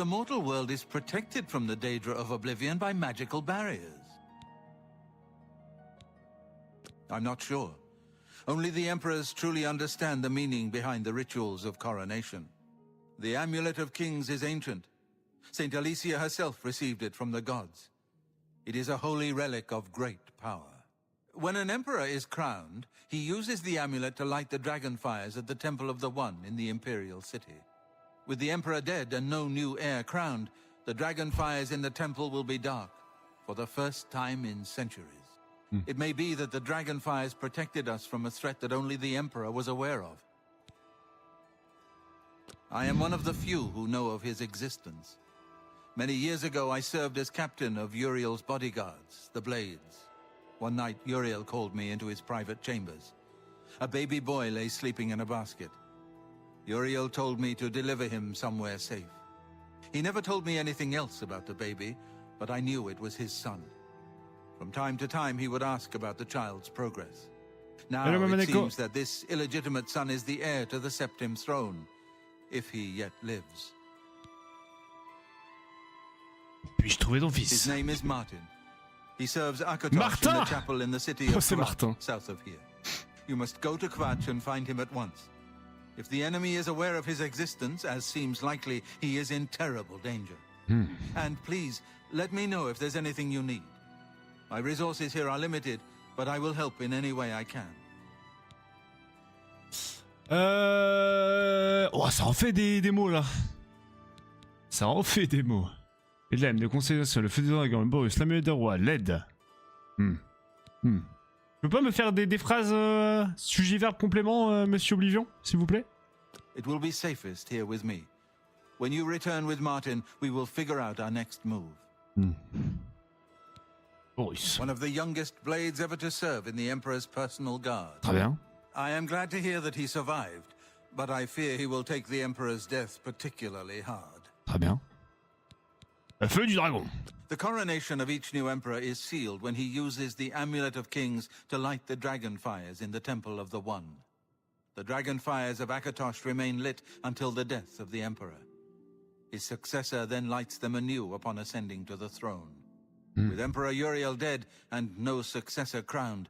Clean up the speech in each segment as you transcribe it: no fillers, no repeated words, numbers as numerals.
The mortal world is protected from the Daedra of Oblivion by magical barriers. I'm not sure. Only the emperors truly understand the meaning behind the rituals of coronation. The Amulet of Kings is ancient. Saint Alicia herself received it from the gods. It is a holy relic of great power. When an emperor is crowned, he uses the amulet to light the dragon fires at the Temple of the One in the Imperial City. With the emperor dead and no new heir crowned, the dragon fires in the temple will be dark, for the first time in centuries. It may be that the dragon fires protected us from a threat that only the emperor was aware of. I am one of the few who know of his existence. Many years ago, I served as captain of Uriel's bodyguards, the Blades. One night, Uriel called me into his private chambers. A baby boy lay sleeping in a basket. Uriel told me to deliver him somewhere safe. He never told me anything else about the baby, but I knew it was his son. From time to time, he would ask about the child's progress. Now it seems that this illegitimate son is the heir to the Septim throne, if he yet lives. Puis-je trouver ton fils? His name is Martin. He serves Akatosh in the chapel in the city of Kvatch, south of here. You must go to Kvatch and find him at once. If the enemy is aware of his existence, as seems likely, he is in terrible danger. And please, let me know if there's anything you need. My resources here are limited, but I will help in any way I can. Oh, ça en fait des mots là. Ça en fait des mots. Et là, de conseiller sur le feu des dragons, le Boris, l'amulette de roi, l'aide. Tu peux pas me faire des phrases sujet verbe complément, Monsieur Oblivion, s'il vous plaît? It will be safest here with me. When you return with Martin, we will figure out our next move. Boris. One of the youngest blades ever to serve in the Emperor's personal guard. Très bien. I am glad to hear that he survived, but I fear he will take the Emperor's death particularly hard. Très bien. Le feu du dragon. The coronation of each new emperor is sealed when he uses the Amulet of Kings to light the dragon fires in the Temple of the One. The dragon fires of Akatosh remain lit until the death of the emperor. His successor then lights them anew upon ascending to the throne. With Emperor Uriel dead and no successor crowned,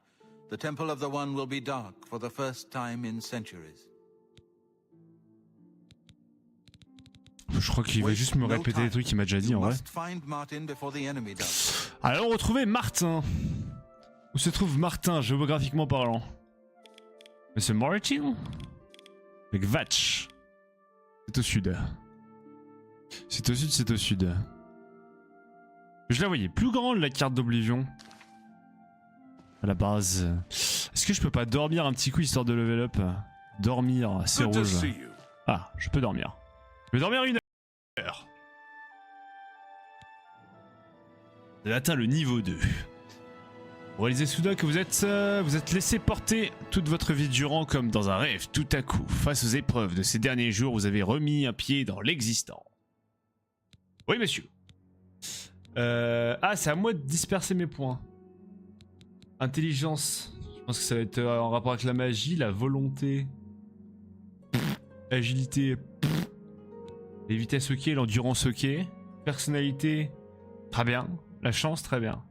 the Temple of the One will be dark for the first time in centuries. Je crois qu'il va juste me répéter les trucs qu'il m'a déjà dit en vrai. Alors retrouver Martin. Où se trouve Martin géographiquement parlant? Mais c'est Martin? Avec Kvatch. C'est au sud. C'est au sud, c'est au sud. Je la voyais plus grande la carte d'Oblivion. À la base. Est-ce que je peux pas dormir un petit coup histoire de level up? Dormir, c'est rouge. Ah, je peux dormir. Je vais dormir 1 heure. Vous avez atteint le niveau 2. Pour réaliser soudain que vous êtes laissé porter toute votre vie durant comme dans un rêve. Tout à coup, face aux épreuves de ces derniers jours, vous avez remis un pied dans l'existant. Oui, monsieur. Ah, c'est à moi de disperser mes points. Intelligence. Je pense que ça va être en rapport avec la magie, la volonté. Agilité. Les vitesses ok, l'endurance ok. Personnalité. Très bien. La chance, très bien.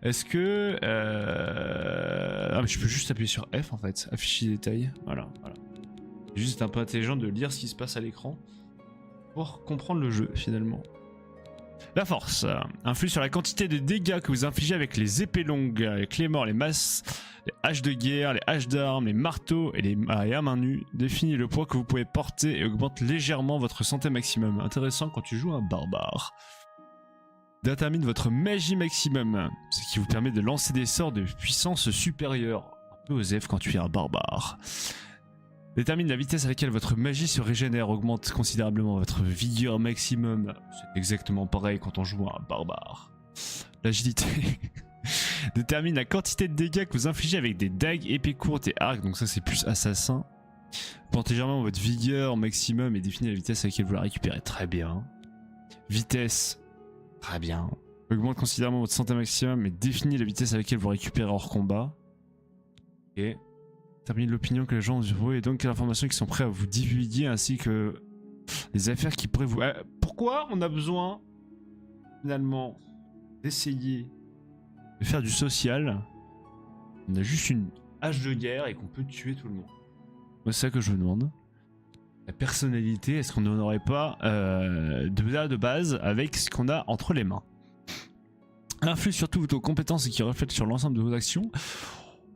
Est-ce que... Ah, mais je peux juste appuyer sur F en fait. Afficher les détails. Voilà, voilà. C'est juste un peu intelligent de lire ce qui se passe à l'écran. Pour comprendre le jeu finalement. La force influe sur la quantité de dégâts que vous infligez avec les épées longues, les clés morts, les masses, les haches de guerre, les haches d'armes, les marteaux et à main nue. Définit le poids que vous pouvez porter et augmente légèrement votre santé maximum. Intéressant quand tu joues un barbare. Détermine votre magie maximum, ce qui vous permet de lancer des sorts de puissance supérieure. Un peu osef quand tu es un barbare. Détermine la vitesse à laquelle votre magie se régénère, augmente considérablement votre vigueur maximum. C'est exactement pareil quand on joue à un barbare. L'agilité. Détermine la quantité de dégâts que vous infligez avec des dagues, épées courtes et arcs, donc ça c'est plus assassin. Augmente légèrement votre vigueur maximum et définit la vitesse à laquelle vous la récupérez. Très bien. Vitesse. Très bien. Augmente considérablement votre santé maximum et définit la vitesse à laquelle vous récupérez hors combat. Ok. Termine l'opinion que les gens ont du bruit et donc quelles informations qui sont prêts à vous divulguer ainsi que les affaires qui pourraient vous... pourquoi on a besoin, finalement, d'essayer de faire du social? On a juste une hache de guerre et qu'on peut tuer tout le monde. Moi, c'est ça que je me demande. La personnalité, est-ce qu'on n'en aurait pas de base avec ce qu'on a entre les mains? Influe sur toutes vos compétences et qui reflète sur l'ensemble de vos actions.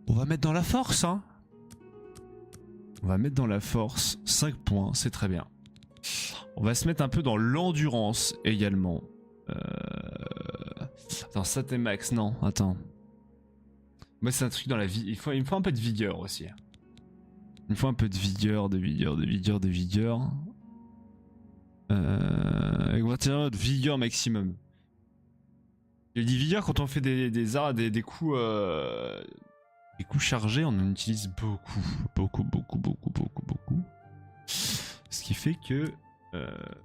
On va mettre dans la force, hein. On va mettre dans la force 5 points, c'est très bien. On va se mettre un peu dans l'endurance également. Attends, ça t'es max, non, attends. Moi c'est un truc dans la vie, il me faut un peu de vigueur aussi. Il me faut un peu de vigueur, de vigueur. Et on va tirer notre vigueur maximum. Il dit vigueur quand on fait des coups chargés, on en utilise beaucoup. Ce qui fait que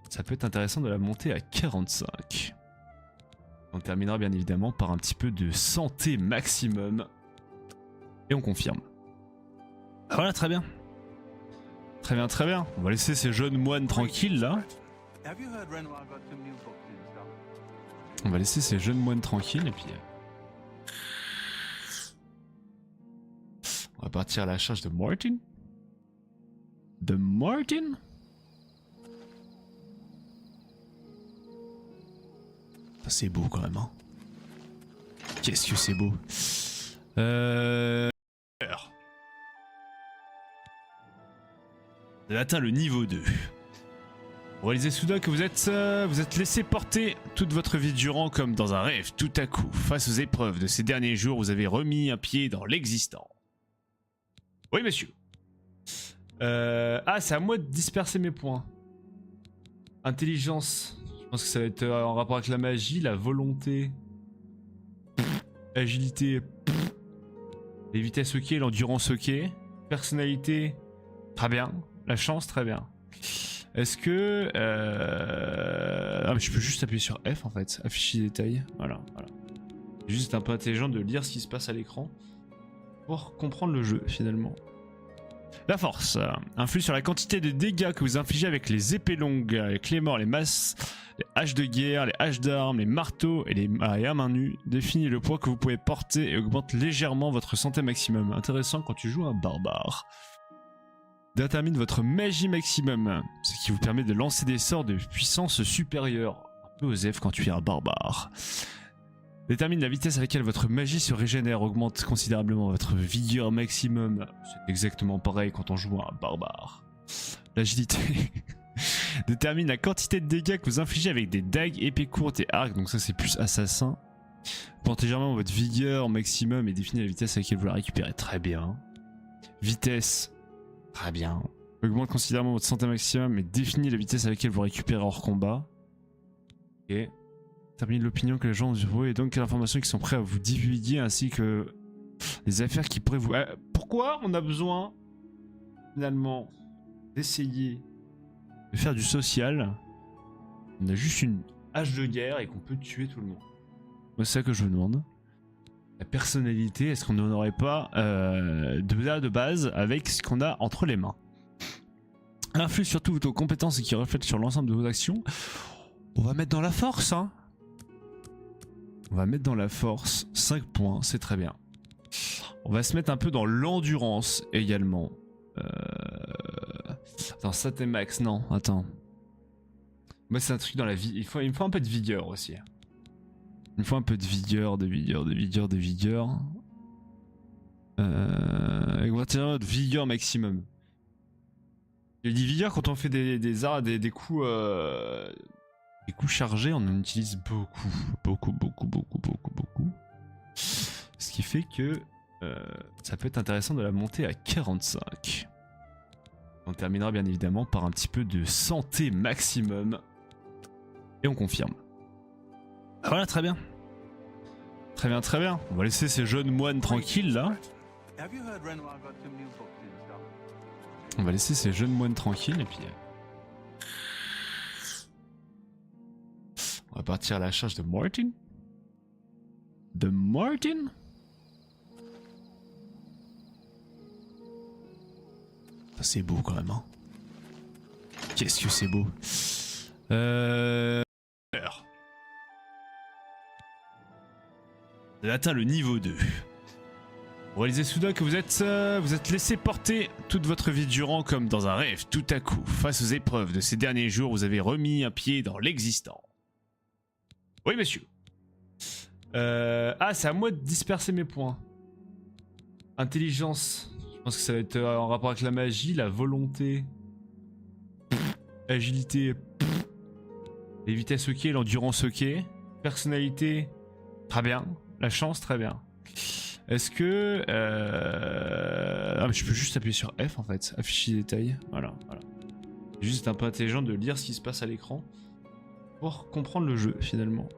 ça peut être intéressant de la monter à 45. On terminera bien évidemment par un petit peu de santé maximum. Et on confirme. Voilà, très bien. Très bien. On va laisser ces jeunes moines tranquilles là. On va laisser ces jeunes moines tranquilles et puis... on va partir à la charge de Martin. C'est beau quand même, hein. Qu'est-ce que c'est beau. Vous avez atteint le niveau 2. Réalisez soudain que vous êtes laissé porter toute votre vie durant comme dans un rêve. Tout à coup, face aux épreuves de ces derniers jours, vous avez remis un pied dans l'existant. Oui, monsieur. Ah, c'est à moi de disperser mes points. Intelligence. Je pense que ça va être en rapport avec la magie, la volonté. Agilité. Les vitesses ok, l'endurance ok. Personnalité. Très bien. La chance, très bien. Est-ce que... Ah mais je peux juste appuyer sur F en fait, afficher les détails, voilà. Juste un peu intelligent de lire ce qui se passe à l'écran pour comprendre le jeu finalement. La force influe sur la quantité de dégâts que vous infligez avec les épées longues, les clés morts, les masses, les haches de guerre, les haches d'armes, les marteaux et les à main nue. Définit le poids que vous pouvez porter et augmente légèrement votre santé maximum. Intéressant quand tu joues un barbare. Détermine votre magie maximum, ce qui vous permet de lancer des sorts de puissance supérieure. Un peu osef quand tu es un barbare. Détermine la vitesse à laquelle votre magie se régénère, augmente considérablement votre vigueur maximum. C'est exactement pareil quand on joue un barbare. L'agilité. Détermine la quantité de dégâts que vous infligez avec des dagues, épées courtes et arcs, donc ça c'est plus assassin. Augmente légèrement votre vigueur maximum et définit la vitesse à laquelle vous la récupérez. Très bien. Vitesse. Très bien. Augmente considérablement votre santé maximum et définit la vitesse à laquelle vous récupérez hors combat. Ok. Termine l'opinion que les gens ont et donc quelles informations qui sont prêts à vous divulguer ainsi que les affaires qui pourraient vous... pourquoi on a besoin finalement d'essayer de faire du social? On a juste une hache de guerre et qu'on peut tuer tout le monde. Moi c'est ça que je me demande. La personnalité, est-ce qu'on n'en aurait pas de base avec ce qu'on a entre les mains? Influe sur toutes vos compétences et qui reflète sur l'ensemble de vos actions. On va mettre dans la force, hein. On va mettre dans la force 5 points, c'est très bien. On va se mettre un peu dans l'endurance également. Attends, ça t'es max, non, attends. Moi c'est un truc dans la vie, il me faut un peu de vigueur aussi. Il me faut un peu de vigueur, Et on va tirer notre vigueur maximum. Il dit vigueur quand on fait des coups chargés, on en utilise beaucoup. Ce qui fait que ça peut être intéressant de la monter à 45. On terminera bien évidemment par un petit peu de santé maximum. Et on confirme. Voilà, très bien. On va laisser ces jeunes moines tranquilles là. On va laisser ces jeunes moines tranquilles et puis... on va partir à la charge de Martin. C'est beau quand même, hein. Qu'est-ce que c'est beau. Alors. Vous avez atteint le niveau 2. Vous réalisez soudain que vous êtes laissé porter toute votre vie durant comme dans un rêve. Tout à coup, face aux épreuves de ces derniers jours, vous avez remis un pied dans l'existant. Oui, monsieur. Ah, c'est à moi de disperser mes points. Intelligence. Je pense que ça va être en rapport avec la magie, la volonté. Agilité. Les vitesses ok, l'endurance ok. Personnalité. Très bien. La chance, très bien. Est-ce que... Ah, mais je peux juste appuyer sur F en fait. Afficher les détails. Voilà. C'est juste un peu intelligent de lire ce qui se passe à l'écran pour comprendre le jeu finalement.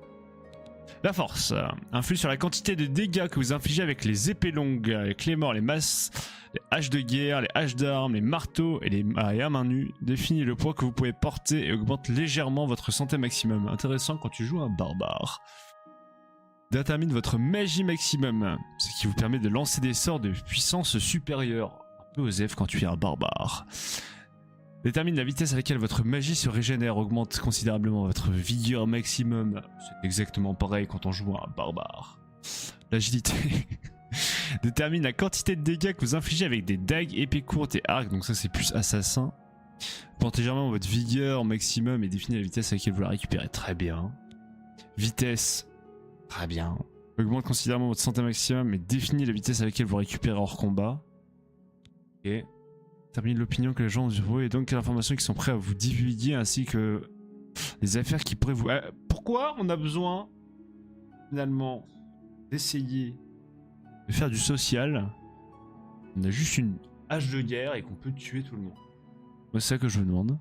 La force influe sur la quantité de dégâts que vous infligez avec les épées longues, les clés-morts, les masses, les haches de guerre, les haches d'armes, les marteaux et les à main nue. Définit le poids que vous pouvez porter et augmente légèrement votre santé maximum. Intéressant quand tu joues un barbare. Détermine votre magie maximum, ce qui vous permet de lancer des sorts de puissance supérieure. Un peu osef quand tu es un barbare. Détermine la vitesse à laquelle votre magie se régénère, augmente considérablement votre vigueur maximum. C'est exactement pareil quand on joue à un barbare. L'agilité. Détermine la quantité de dégâts que vous infligez avec des dagues, épées courtes et arcs, donc ça c'est plus assassin. Portez légèrement votre vigueur maximum et définit la vitesse à laquelle vous la récupérez. Très bien. Vitesse. Très bien. Augmente considérablement votre santé maximum et définit la vitesse à laquelle vous récupérez hors combat. Ok. Termine l'opinion que les gens ont du bruit et donc quelles informations qui sont prêts à vous divulguer ainsi que les affaires qui pourraient vous... pourquoi on a besoin finalement d'essayer de faire du social? On a juste une hache de guerre et qu'on peut tuer tout le monde. Moi c'est ça que je me demande.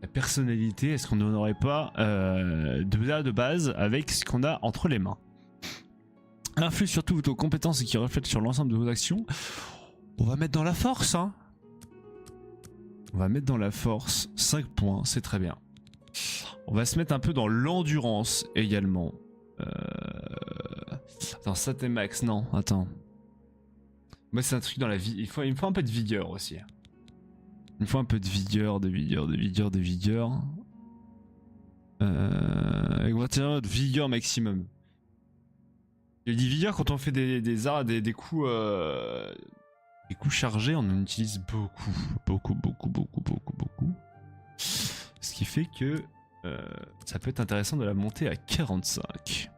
La personnalité, est-ce qu'on n'en aurait pas de base avec ce qu'on a entre les mains? Influe surtout vos compétences et qui reflètent sur l'ensemble de vos actions. On va mettre dans la force, hein. On va mettre dans la force 5 points, c'est très bien. On va se mettre un peu dans l'endurance également. Attends, ça t'es max, non, attends. Moi c'est un truc dans la vie, il me faut un peu de vigueur aussi. Il me faut un peu de vigueur, de vigueur. Augmenter votre vigueur maximum. Il dit vigueur quand on fait des coups... Les coups chargés, on en utilise beaucoup. Ce qui fait que ça peut être intéressant de la monter à 45.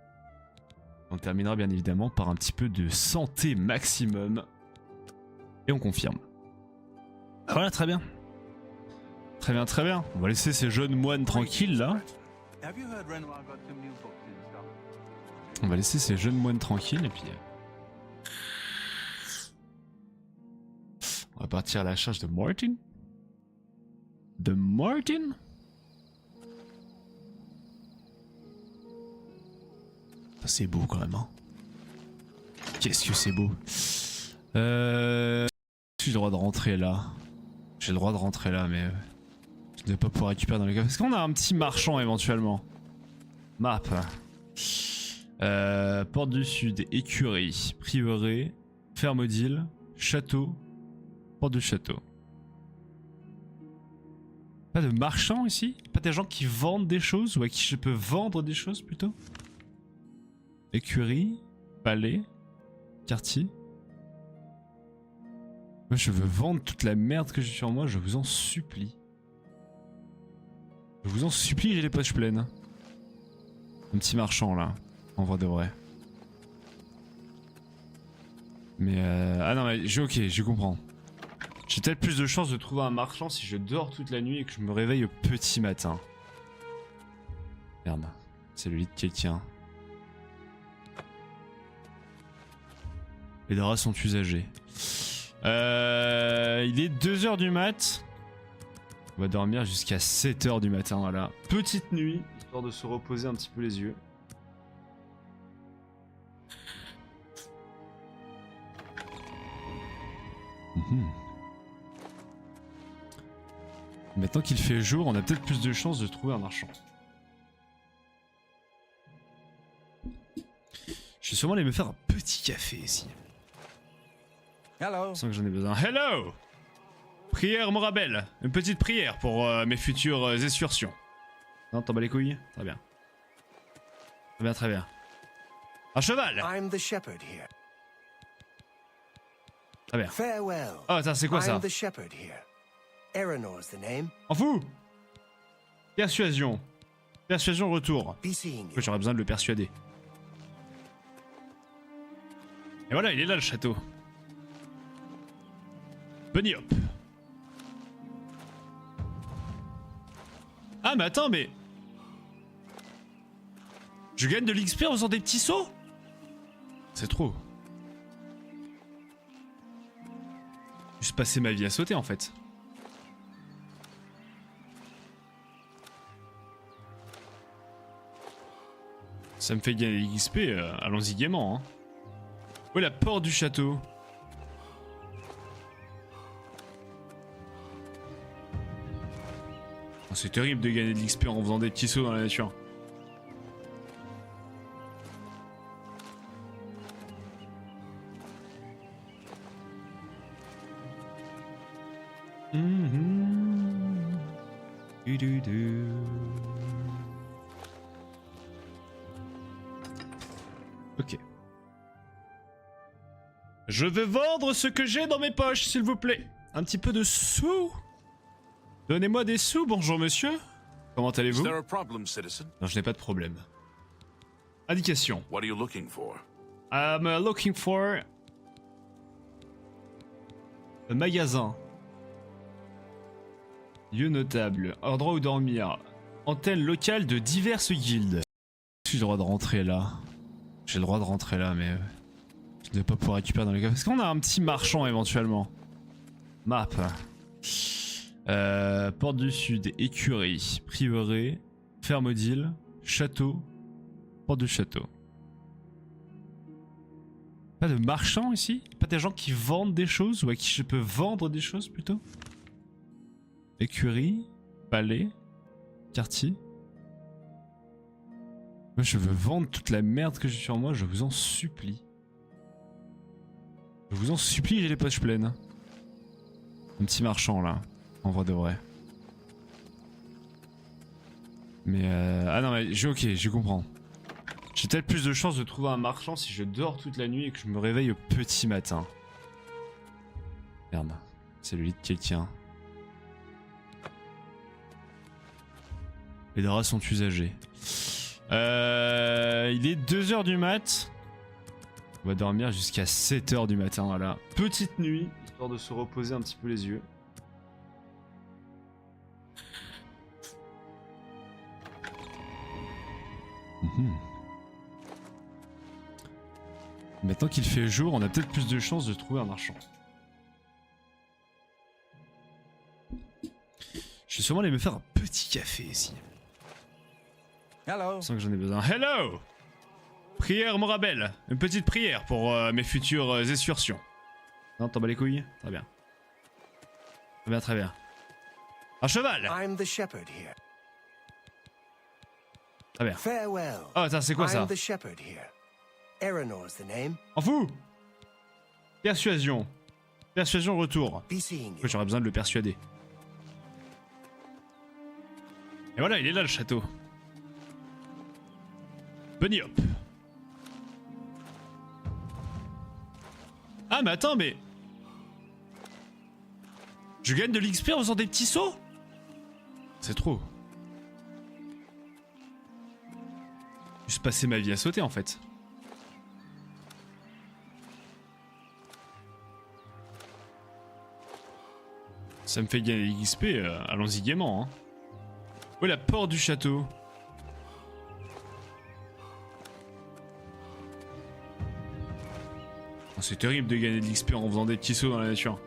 On terminera bien évidemment par un petit peu de santé maximum. Et on confirme. Voilà, très bien. Très bien. On va laisser ces jeunes moines tranquilles là. On va laisser ces jeunes moines tranquilles et puis... On va partir à la charge de Martin. C'est beau quand même, hein. Qu'est-ce que c'est beau. J'ai le droit de rentrer là. Mais... je ne vais pas pouvoir récupérer dans les caves. Est-ce qu'on a un petit marchand éventuellement? Map. Porte du Sud, écurie, prieuré, ferme d'île, château. Porte de château. Pas de marchands ici? Pas des gens qui vendent des choses ou à qui je peux vendre des choses plutôt? Écurie, palais, quartier. Moi je veux vendre toute la merde que j'ai sur moi, je vous en supplie. J'ai les poches pleines. Un petit marchand là, en vrai de vrai. Mais ah non mais ok, je comprends. J'ai peut-être plus de chances de trouver un marchand si je dors toute la nuit et que je me réveille au petit matin. Merde, c'est le lit de quelqu'un. Les draps sont usagés. Il est 2h du mat. On va dormir jusqu'à 7h du matin, voilà. Petite nuit, histoire de se reposer un petit peu les yeux. Maintenant qu'il fait jour, on a peut-être plus de chances de trouver un marchand. Je vais sûrement aller me faire un petit café ici. Hello. Sans que j'en ai besoin. Hello! Prière Morabel. Une petite prière pour mes futures excursions. Non, t'en bats les couilles? Très bien. Très bien, très bien. Un cheval! I'm the shepherd here. Très bien. Farewell. Oh, attends, c'est quoi ça? I'm the shepherd here. Eleanor's the name. En fou! Persuasion. Persuasion retour. Be seeing you. J'aurais besoin de le persuader. Et voilà, il est là le château. Bunny hop. Ah mais attends, mais... Je gagne de l'XP en faisant des petits sauts? C'est trop. Juste passer ma vie à sauter en fait. Ça me fait gagner des XP, allons-y gaiement. Hein. Où est la porte du château? Oh, c'est terrible de gagner de l'XP en faisant des petits sauts dans la nature. Ok. Je veux vendre ce que j'ai dans mes poches, s'il vous plaît. Un petit peu de sous. Donnez-moi des sous, bonjour monsieur. Comment allez-vous? Is there a problem, citizen? Non, je n'ai pas de problème. Indication. What are you looking for? I'm looking for... un magasin. Lieu notable. Endroit où dormir. Antenne locale de diverses guildes. J'ai le droit de rentrer là. J'ai le droit de rentrer là, mais... je ne vais pas pouvoir récupérer dans les caves. Est-ce qu'on a un petit marchand éventuellement? Map. Porte du Sud, écurie, prieuré, ferme d'île, château, porte du château. Pas de marchands ici? Pas des gens qui vendent des choses ou à qui je peux vendre des choses plutôt? Écurie, palais, quartier. Moi je veux vendre toute la merde que j'ai sur moi, je vous en supplie. Je vous en supplie, j'ai les poches pleines. Un petit marchand là, en vrai de vrai. Mais ah non mais ok, je comprends. J'ai peut-être plus de chances de trouver un marchand si je dors toute la nuit et que je me réveille au petit matin. Merde, c'est le lit de quelqu'un. Les draps sont usagés. Il est 2h du mat. On va dormir jusqu'à 7h du matin, voilà. Petite nuit, histoire de se reposer un petit peu les yeux. Maintenant qu'il fait jour, on a peut-être plus de chances de trouver un marchand. Je vais sûrement aller me faire un petit café ici. Hello. Je sens que j'en ai besoin. Hello! Prière Morabel. Une petite prière pour mes futures excursions. Non, t'en bats les couilles? Très bien. Très bien, très bien. Un cheval! I'm the shepherd here. Très bien. Farewell. Oh, attends, c'est quoi ça? I'm the shepherd here. Eleanor's the name. En fou! Persuasion. Persuasion retour. Be seeing you. J'aurais besoin de le persuader. Et voilà, il est là le château. Bunny hop. Ah mais attends, mais... je gagne de l'XP en faisant des petits sauts? C'est trop. Juste passer ma vie à sauter en fait. Ça me fait gagner des XP, allons-y gaiement. Hein. Où est la porte du château? Oh, c'est terrible de gagner de l'XP en faisant des petits sauts dans la nature.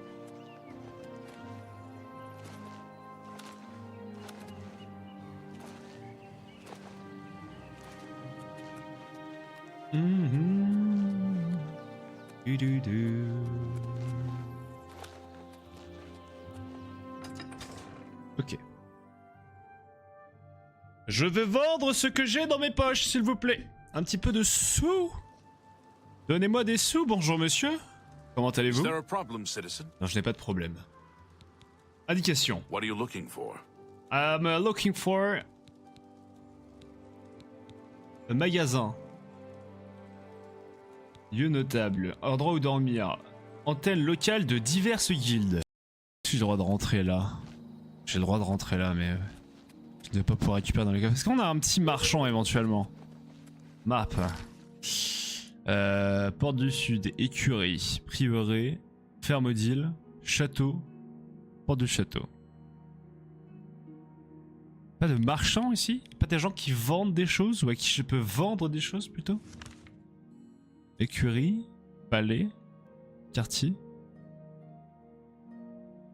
Ok. Je veux vendre ce que j'ai dans mes poches, s'il vous plaît. Un petit peu de sous. Donnez-moi des sous, bonjour monsieur. Comment Is allez-vous? there a problem, citizen? Non, je n'ai pas de problème. Indication. What are you looking for? I'm looking for un magasin. Lieu notable. Endroit où dormir. Antenne locale de diverses guildes. J'ai le droit de rentrer là. J'ai le droit de rentrer là, mais je ne vais pas pouvoir récupérer dans les coffres. Est-ce qu'on a un petit marchand éventuellement? Map. Porte du Sud, écurie, prieuré, ferme d'île, château, porte du château. Pas de marchands ici? Pas des gens qui vendent des choses ou à qui je peux vendre des choses plutôt? Écurie, palais, quartier.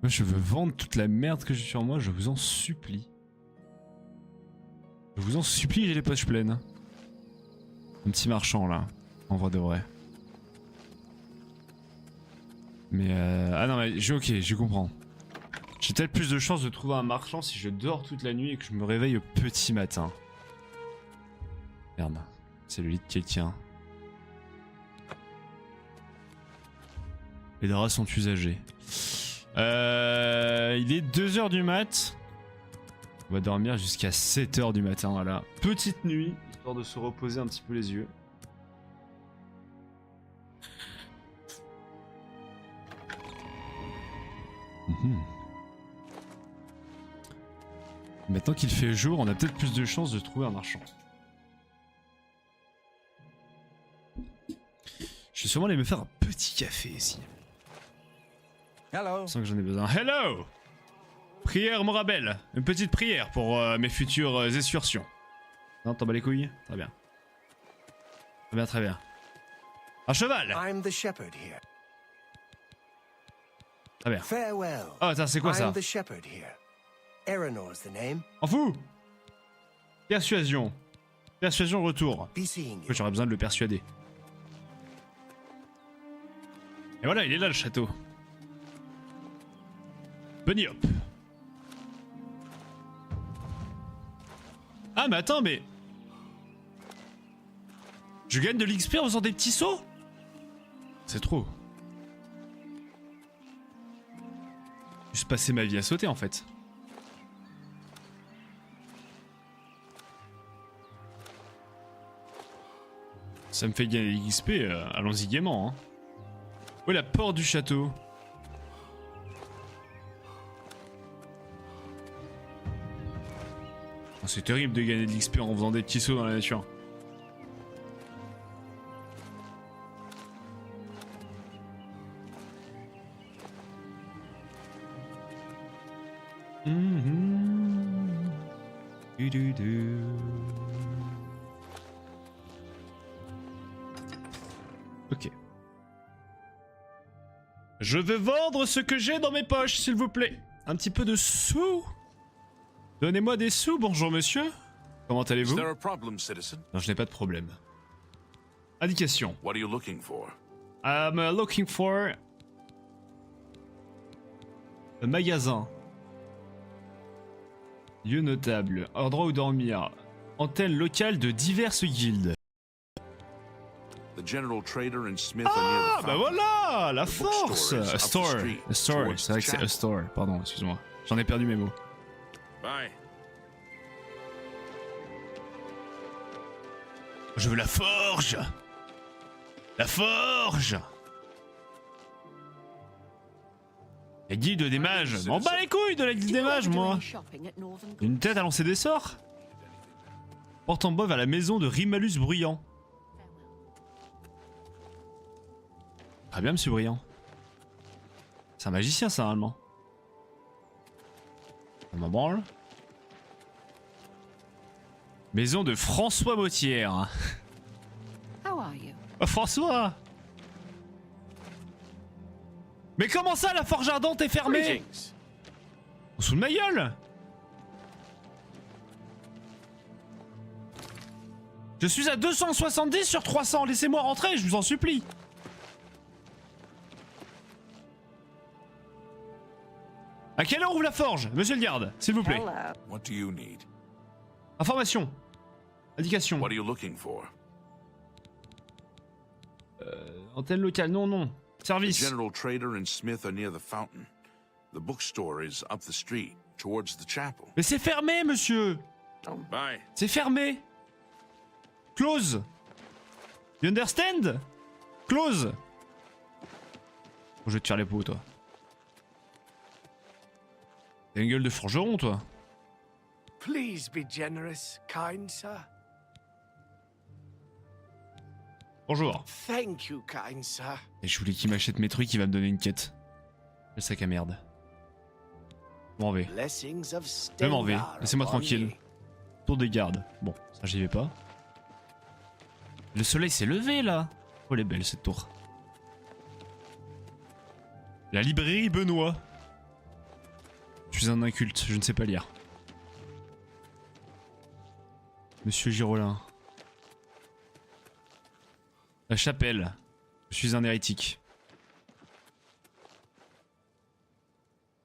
Moi je veux vendre toute la merde que j'ai sur moi, je vous en supplie. Je vous en supplie, j'ai les poches pleines. Un petit marchand là, en vrai de vrai. Mais ah non mais ok, je comprends. J'ai peut-être plus de chances de trouver un marchand si je dors toute la nuit et que je me réveille au petit matin. Merde, c'est le lit de quelqu'un. Les draps sont usagés. Il est 2h du mat. On va dormir jusqu'à 7h du matin, voilà. Petite nuit, histoire de se reposer un petit peu les yeux. Maintenant qu'il fait jour, on a peut-être plus de chances de trouver un marchand. Je vais sûrement aller me faire un petit café ici. Hello. Je sens que j'en ai besoin. Hello! Prière Morabel. Une petite prière pour mes futures excursions. Non, t'en bats les couilles? Très bien. Très bien, très bien. Un cheval! I'm the shepherd here. Très bien. Farewell. Oh, attends, c'est quoi ça? I'm the shepherd here. Eranor's the name. En fou! Persuasion. Persuasion retour. Be seeing you. J'aurais besoin de le persuader. Et voilà, il est là le château. Bunny hop. Ah mais attends mais... Je gagne de l'XP en faisant des petits sauts? C'est trop. Juste passer ma vie à sauter en fait. Ça me fait gagner des XP, allons-y gaiement hein. Où est la porte du château? Oh, c'est terrible de gagner de l'XP en faisant des petits sauts dans la nature. Ok. Je veux vendre ce que j'ai dans mes poches, s'il vous plaît. Un petit peu de sous. Donnez-moi des sous, bonjour monsieur. Comment Is allez-vous? there a problem, citizen? Non, je n'ai pas de problème. Indication. What are you looking for? I'm looking for un magasin. Lieu notable. Endroit où dormir. Antenne locale de diverses guildes. The General Trader and Smith are near Ah, the bah fountain. voilà, la The bookstore force. is A up the store. street, A store. towards C'est vrai the que c'est a chapel. store. Pardon, excuse-moi. J'en ai perdu mes mots. Bye. Je veux la forge. La forge. La guilde des mages. M'en bats les couilles de la guilde des mages, moi. Une tête à lancer des sorts. Porte en bois vers la maison de Rimalus Bruyant. Très bien, monsieur Bruyant. C'est un magicien, ça, normalement. Ça m'en branle. Maison de François Bautière. How are you? Oh, François! Mais comment ça, la forge ardente est fermée? Greetings. On se fout de ma gueule! Je suis à 270 sur 300, laissez-moi rentrer, je vous en supplie! À quelle heure ouvre la forge, monsieur le garde, s'il vous plaît? Hello. What do you need? Information. Indication. What are you looking for? Antenne locale, non, non. The Service. General Trader and Smith are near the fountain. The bookstore is up the street, towards the chapel. Mais c'est fermé, monsieur. Bye. C'est fermé. Close. You understand? Close. Je vais te faire les pots, toi. T'as une gueule de forgeron, toi. Please be generous, kind sir. Bonjour. Thank you, kind sir. Et je voulais qu'il m'achète mes trucs, il va me donner une quête. Le sac à merde. Je m'en vais. Blessings of Je m'en vais. Stendarr Laissez-moi upon tranquille. ye. Tour des gardes. Bon, ça j'y vais pas. Le soleil s'est levé là. Oh, elle est belle cette tour. La librairie Benoît. Je suis un inculte, je ne sais pas lire. Monsieur Girolin. La chapelle. Je suis un hérétique.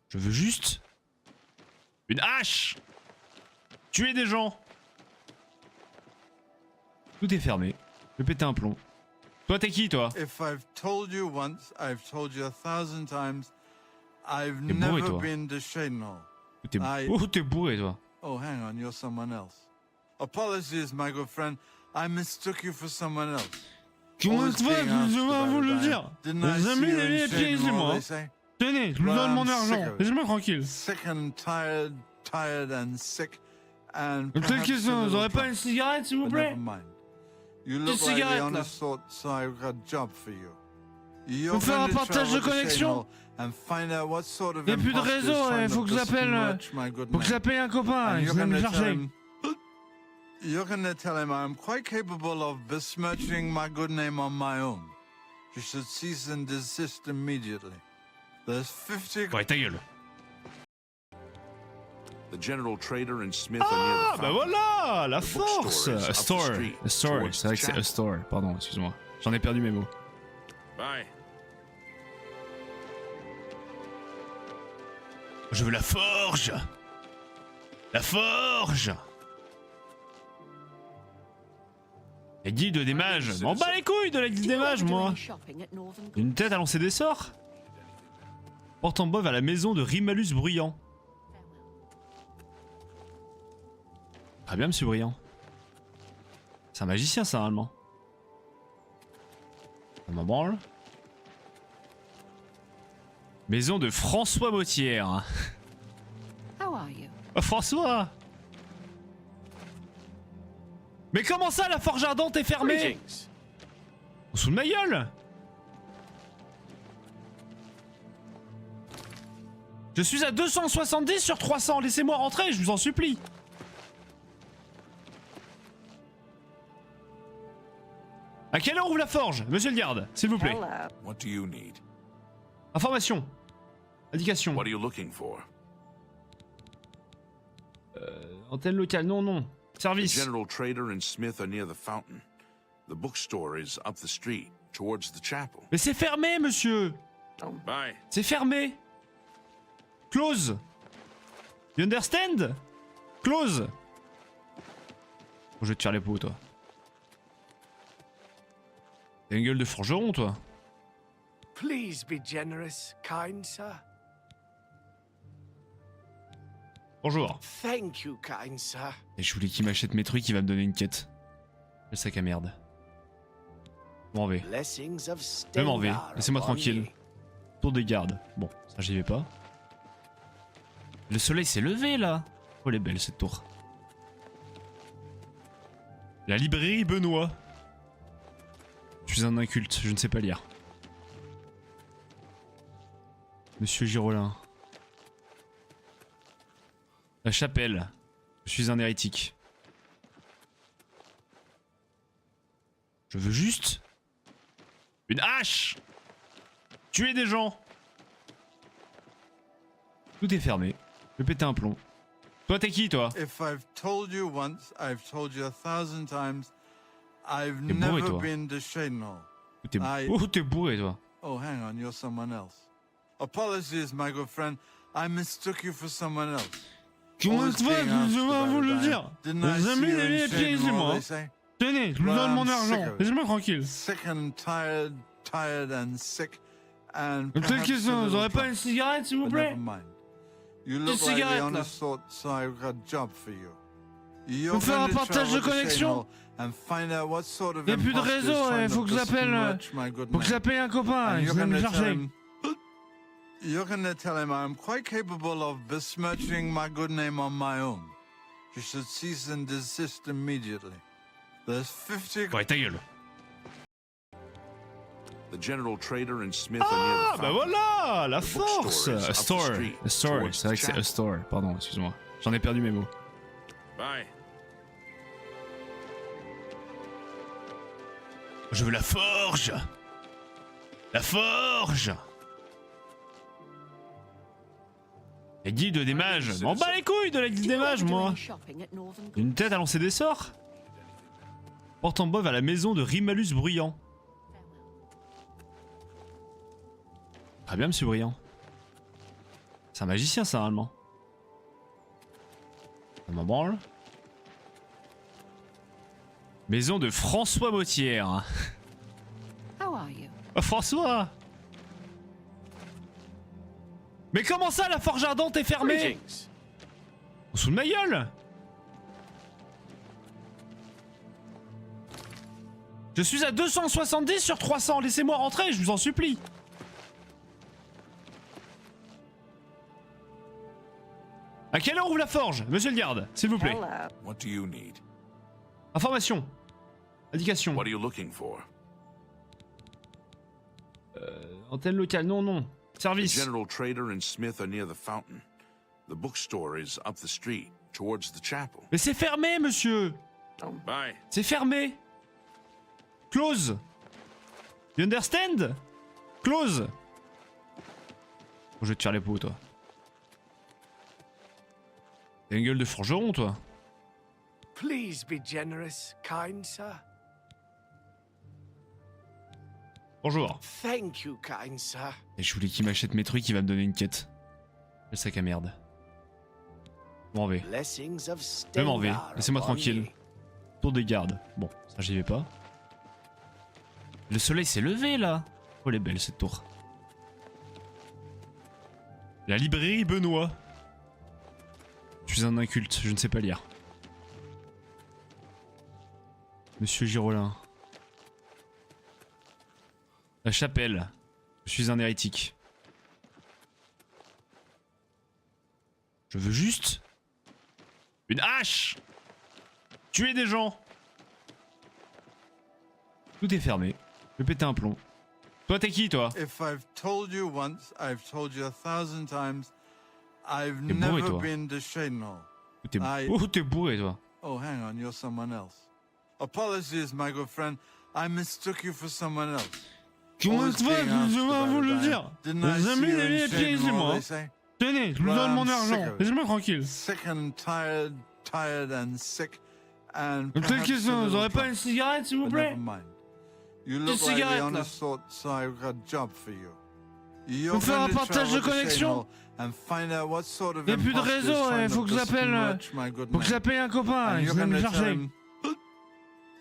Je veux juste une hache. Tuer des gens. Tout est fermé. Je vais péter un plomb. Toi, t'es qui, toi? If I've told you once, I've told you 1,000 times. I've T'es bourré, never toi. been to Shadenhall. T'es t'es bourré, toi. Oh, hang on, you're someone else. Apologies, my good friend. I mistook you for someone else. Comment Always tu vas? being Je asked vais about vous a le dime. dire. Didn't I Les see amis, you les in pieds, c'est Shadenhall, moi. they say? Tenez, je vous Well, donne mon I'm sick argent. of it. Laissez-moi tranquille. Sick and tired and sick. And Une petite perhaps a question, vous little aurez pas drunk. une cigarette, s'il vous But plaît? never mind. You look like cigarette, the là. honest sort, so I've got a job for you. Faut faire un You're going to partage de travel to connexion. Shadenhall and find out what sort of Y a plus de imposters réseau, trying il to faut que j'appelle, besmirch my good Faut que name. j'appelle un copain, And il you're vient me gonna tell chercher. him, you're going to tell him I'm quite capable of besmirching my good name on my own. You should cease and desist immediately. There's 50 Ouais, ta gueule. The general trader and smith are near Ah, the bah fountain. voilà, la The bookstore force. is A up the store. street, A store. towards C'est vrai que c'est the a store. Pardon, excuse-moi. J'en ai perdu mes mots. Bye. Je veux la forge. La forge. La guilde des mages. M'en bats les couilles de la guilde des mages, moi. Shopping at Northern Une tête à lancer des sorts. Porte en bois vers la maison de Rimalus Bruyant. Très bien, monsieur Bruyant. C'est un magicien, ça, normalement. Ça m'en branle. Maison de François Bautière. How are you? Oh, François! Mais comment ça, la forge ardente est fermée? Greetings. On se fout de ma gueule! Je suis à 270 sur 300, laissez-moi rentrer, je vous en supplie! À quelle heure ouvre la forge, monsieur le garde, s'il vous plaît? Hello. What do you need? Information. Indication. What are you looking for? Antenne locale, non, non. The Service. general trader and smith are near the fountain. The bookstore is up the street, towards the chapel. Mais c'est fermé, monsieur! Bye. C'est fermé! Close! You understand? Close! Je vais te faire les pots, toi. T'as une gueule de forgeron, toi. Please be generous, kind sir. Bonjour. Thank you, kind sir. Et je voulais qu'il m'achète mes trucs, il va me donner une quête. Le sac à merde. Je m'en vais. Blessings of Je m'en vais. Stendarr Laissez-moi upon tranquille. ye. Tour des gardes. Bon, ça j'y vais pas. Le soleil s'est levé là. Oh, elle est belle cette tour. La librairie Benoît. Je suis un inculte, je ne sais pas lire. Monsieur Girolin. La chapelle. Je suis un hérétique. Je veux juste une hache. Tuer des gens. Tout est fermé. Je vais péter un plomb. Toi, t'es qui, toi? If I've told you once, I've told you 1,000 times. I've T'es bourré, never toi. been to Shadenhall. T'es t'es bourré, toi. Oh, hang on, you're someone else. Apologies, my good friend. I mistook you for someone else. Comment Always tu vas? being Je asked vais about vous a le dime. dire. Didn't I Les see amis, you in les pieds, c'est Shadenhall, moi. they say? Tenez, je vous Well, donne mon I'm argent. sick of it. Laissez-moi tranquille. Sick and tired and sick. and Une petite perhaps a question, vous little aurez pas drunk. une cigarette s'il vous But plaît? never mind. You look like cigarette, the là. honest sort, so I've got a job for you. Faut You're faire un going to partage de travel to connexion. Shane Hall and find out what sort of Y a plus de imposter is réseau, trying faut to que j'appelle, besmirch my good Faut que name. j'appelle un copain, And il you're vient going me to tell chercher. him. You're going to tell him I'm quite capable of besmirching my good name on my own. You should cease and desist immediately. There's 50. Ouais, ta gueule. The general trader and smith are near Ah, the bah fountain. voilà, la The bookstore force. is up A the store, street, a store, towards c'est vrai que c'est the a store, pardon, excuse-moi. J'en ai perdu mes mots. Bye. Je veux la forge. La forge. La guilde des mages. M'en bats les couilles de la guilde Do des you mages, ever do moi. any shopping at Northern Une Goods? tête à lancer des sorts. Porte en bois vers la maison de Rimalus Bruyant. Très bien, monsieur Bruyant. C'est un magicien, ça, normalement. Ça m'en branle. Maison de François Bautière. How are you? Oh, François! Mais comment ça, la forge ardente est fermée? Greetings. Sous de ma gueule! Je suis à 270 sur 300, laissez-moi rentrer, je vous en supplie! À quelle heure ouvre la forge, monsieur le garde, s'il vous plaît? Hello. What do you need? Information. Indication. What are you looking for? Antenne locale, non, non. The Service. general trader and smith are near the fountain. The bookstore is up the street, towards the chapel. Mais c'est fermé, monsieur! Bye. C'est fermé! Close! You understand? Close! Je vais te faire les peaux, toi. T'as une gueule de forgeron, toi. Please be generous, kind sir. Bonjour. Thank you, kind sir. Et je voulais qu'il m'achète mes trucs, il va me donner une quête. Le sac à merde. Je m'en vais. Blessings of Je m'en vais. Stengar Laissez-moi upon tranquille. ye. Tour des gardes. Bon, ça j'y vais pas. Le soleil s'est levé là. Oh, elle est belle cette tour. La librairie Benoît. Je suis un inculte, je ne sais pas lire. Monsieur Girolin. La chapelle. Je suis un hérétique. Je veux juste une hache. Tuer des gens. Tout est fermé. Je vais péter un plomb. Toi, t'es qui, toi? If I've told you once, I've told you 1,000 times. I've T'es bourré, never toi. been to Shane Hall. T'es t'es bourré, toi. Oh, hang on, you're someone else. Apologies, my good friend. I mistook you for someone else. Comment Always tu vas? being asked Je vais about vous a le dime. dire. Didn't I Les see amis, you les in pieds Shane ici, Hall, moi. they say? Tenez, je vous Well, donne mon I'm argent. sick of it. Laissez-moi tranquille. Sick and tired and sick. And Une petite perhaps a question, vous little aurez pas drunk. une cigarette, s'il vous But plaît? never mind. You look Une like the cigarette, là. honest sort, so I've got a job for you. You're Faut faire un going to partage de travel to Shane connexion. Hall and find out what sort of Y a plus de imposter is réseau, trying faut to que j'appelle, besmirch my good Faut que name. j'appelle un copain, And il you're vient going me to tell chercher. him.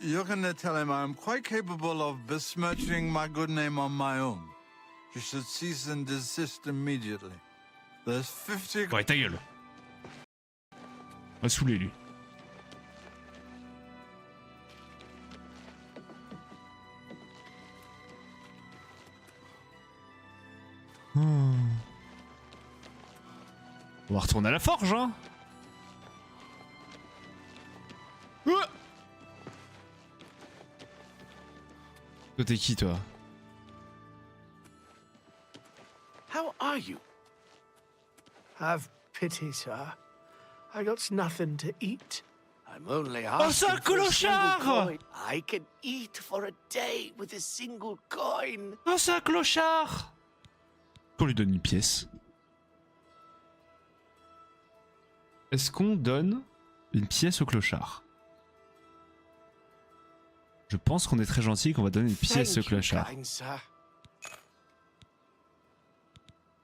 You're going to tell him I'm quite capable of besmirching my good name on my own. You should cease and desist immediately. There's 50. Ouais, ta gueule. Va saouler, lui. On va retourner à la forge, hein. Ouah. Toi, t'es qui, toi? How are you? Have pity, sir. I got nothing to eat. I'm only asking c'est un for a single clochard! coin. I can eat for a day with a single coin. Oh, c'est un clochard! Qu'on lui donne une pièce. Est-ce qu'on donne une pièce au clochard? Je pense qu'on est très gentil et qu'on va donner une pièce au Thank you, clochard. kind sir.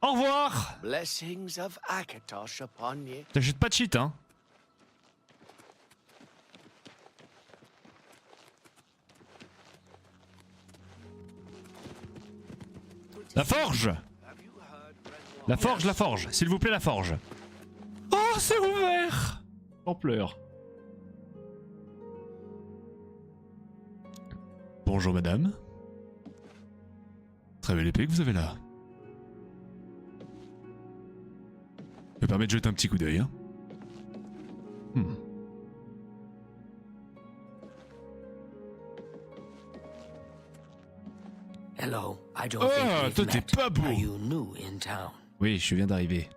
Au revoir! Blessings of Akatosh upon ye. T'achètes pas de shit, hein? La forge! La forge, s'il vous plaît, la forge. Oh, c'est ouvert! J'en pleure. Bonjour madame. Très belle épée que vous avez là. Je me permets de jeter un petit coup d'œil. Hein. Hello, I don't Oh, think we've toi t'es met. pas beau. Are you new in town? Oui, je viens d'arriver.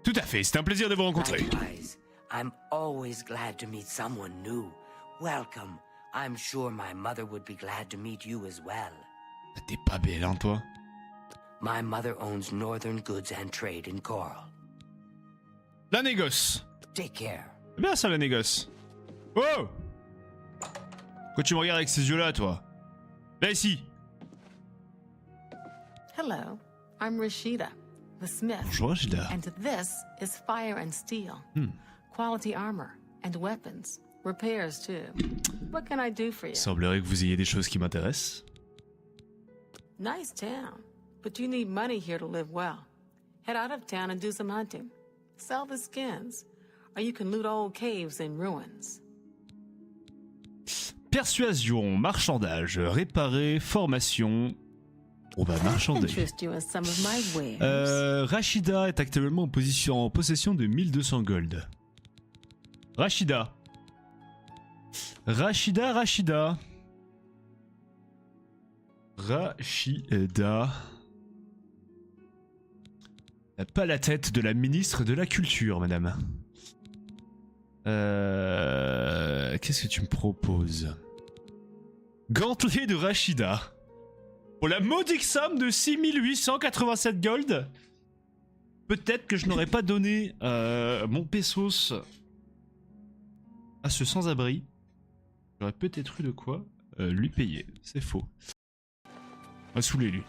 Tout à fait, c'est un plaisir de vous rencontrer. Likewise, I'm always glad to meet someone new. Welcome. I'm sure my mother would be glad to meet you as well. T'es pas belle, hein, toi? My mother owns Northern Goods and Trade in Coral. La négoce. Take care. C'est bien ça, la négoce. Oh! Pourquoi tu me regardes avec ces yeux-là, toi? Là, ici. Hello, I'm Rashida, the smith. Bonjour, Rashida. And this is Fire and Steel. Quality armor and weapons. Repairs too. What can I do for you? Semblerait que vous ayez des choses qui m'intéressent. Nice town, but you need money here to live well. Head out of town and do some hunting. Sell the skins, or you can loot old caves and ruins. Persuasion, marchandage, réparer, formation. On va marchander. Interest you in some of my wares. Rashida est actuellement en possession de 1200 gold. Rashida. Rashida. Pas la tête de la ministre de la Culture, madame. Qu'est-ce que tu me proposes? Gantelet de Rashida. Pour la modique somme de 6887 gold. Peut-être que je n'aurais pas donné mon pesos à ce sans-abri. J'aurais peut-être eu de quoi lui payer. C'est faux. On va saouler lui.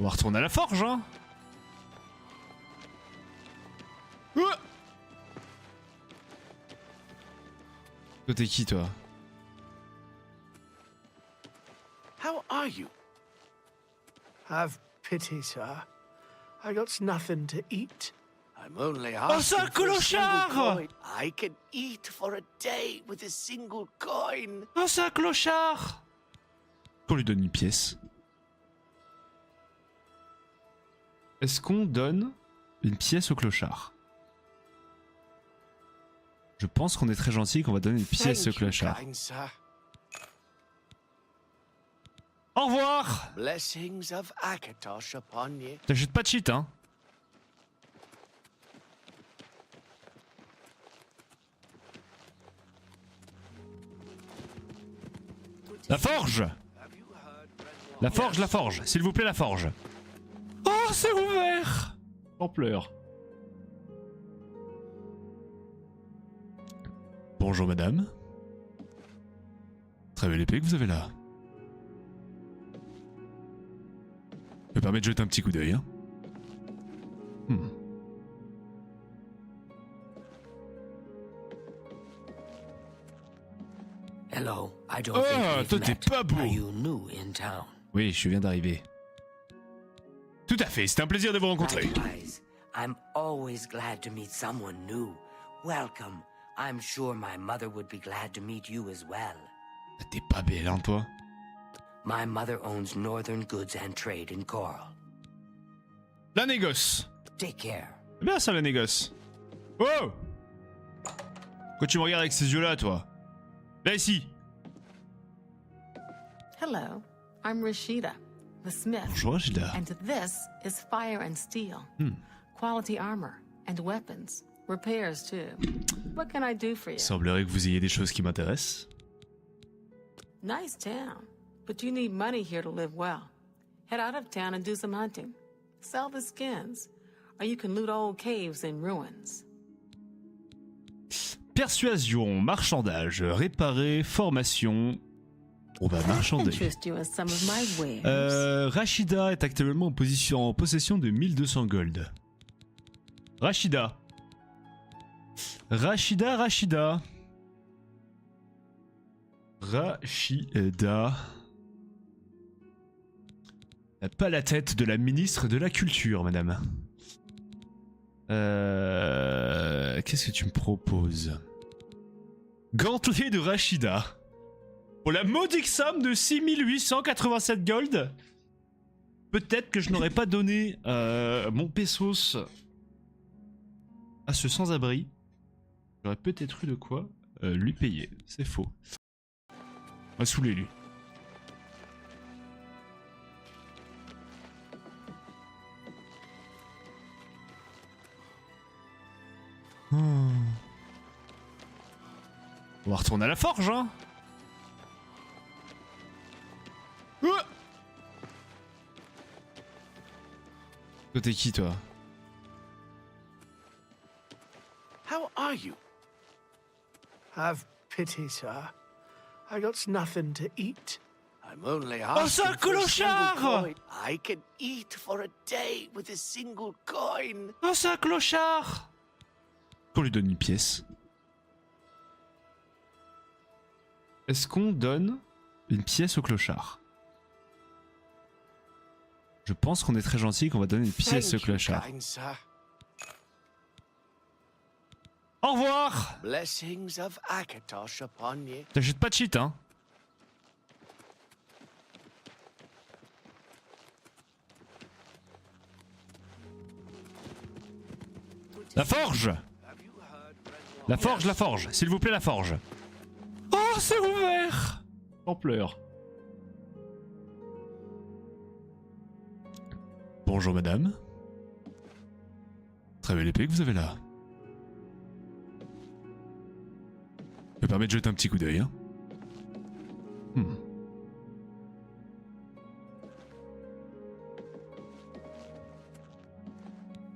On va retourner à la forge, hein. Toi t'es qui, toi? How are you? Have pity, sir. I got nothing to eat. I'm only asking c'est un for a single clochard! coin. I can eat for a day with a single coin. Oh, c'est un clochard! Qu'on lui donne une pièce. Est-ce qu'on donne une pièce au clochard? Je pense qu'on est très gentil et qu'on va donner une pièce au Thank you, clochard. kind sir. Au revoir! Blessings of Akatosh upon you. T'achètes pas de shit, hein? La forge! La forge, s'il vous plaît, la forge. Oh, c'est ouvert! J'en pleure. Bonjour madame. Très belle épée que vous avez là. Je me permets de jeter un petit coup d'œil. Hein. Hello, I don't Oh, think toi we've t'es met. pas beau. Are you new in town? Oui, je viens d'arriver. Tout à fait, c'est un plaisir de vous rencontrer. Likewise, I'm always glad to meet someone new. Welcome. I'm sure my mother would be glad to meet you as well. T'es pas belle, hein, toi? My mother owns Northern Goods and Trade in Coral. La négoce. Take care. C'est bien ça, la négoce. Oh! Pourquoi tu me regardes avec ces yeux-là, toi? Là, ici. Hello, I'm Rashida, the smith. Bonjour, Rashida. And this is Fire and Steel. Quality armor and weapons. Repairs too. What can I do for you? Semblerait que vous ayez des choses qui m'intéressent. Nice town, but you need money here to live well. Head out of town and do some hunting. Sell the skins, or you can loot old caves and ruins. Persuasion, marchandage, réparer, formation. On va marchander. Interest you in some of my wares. Rashida est actuellement en possession de 1200 gold. Rachida. Rachida. Rachida. Pas la tête de la ministre de la Culture, madame. Qu'est-ce que tu me proposes? Gantelet de Rachida. Pour la modique somme de 6887 gold. Peut-être que je n'aurais pas donné mon pesos à ce sans-abri. J'aurais peut-être eu de quoi lui payer. C'est faux. On va saouler lui. On va retourner à la forge, hein. Toi t'es qui, toi? How are you? Have pity, sir. I got nothing to eat. I'm only c'est un asking for a single clochard! coin. I can eat for a day with a single coin. Oh, c'est un clochard! Qu'on lui donne une pièce. Est-ce qu'on donne une pièce au clochard? Je pense qu'on est très gentil et qu'on va donner une pièce au Thank you, clochard. kind sir. Au revoir! Blessings of Akatosh upon you. T'achètes pas de shit, hein? La forge! La forge, la forge! S'il vous plaît, la forge! Oh, c'est ouvert! J'en pleure. Bonjour, madame. Très belle épée que vous avez là. Je me permets de jeter un petit coup d'œil, hein.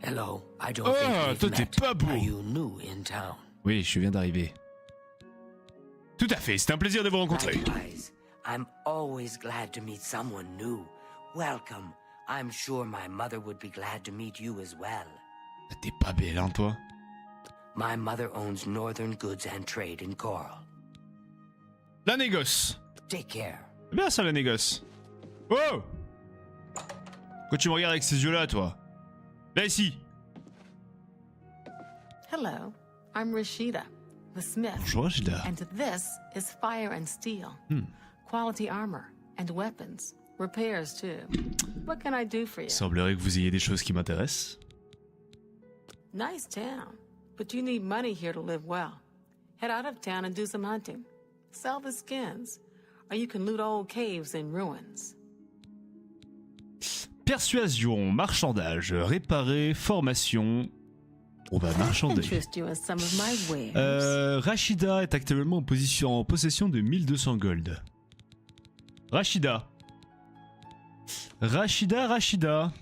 Hello, I don't Oh, think we've toi, t'es met. pas beau. Are you new in town? Oui, je viens d'arriver. Tout à fait, c'est un plaisir de vous rencontrer. Likewise, I'm always glad to meet someone new. Welcome. I'm sure my mother would be glad to meet you as well. T'es pas belle, hein, toi? My mother owns Northern Goods and Trade in Coral. La négoce. Take care. C'est bien ça, la négoce. Oh! Pourquoi tu me regardes avec ces yeux-là, toi? Là, ici. Hello, I'm Rashida, the smith. Bonjour, Rachida. And this is fire and steel. Quality armor and weapons. Repairs, too. What can I do for you? Semblerait que vous ayez des choses qui m'intéressent. Nice town, but you need money here to live well. Head out of town and do some hunting. Sell the skins, or you can loot old caves and ruins. Persuasion, marchandage, réparer, formation. On va marchander. Interest you in some of my wares. Rachida est actuellement en possession de 1200 gold. Rachida. Rachida. Rachida.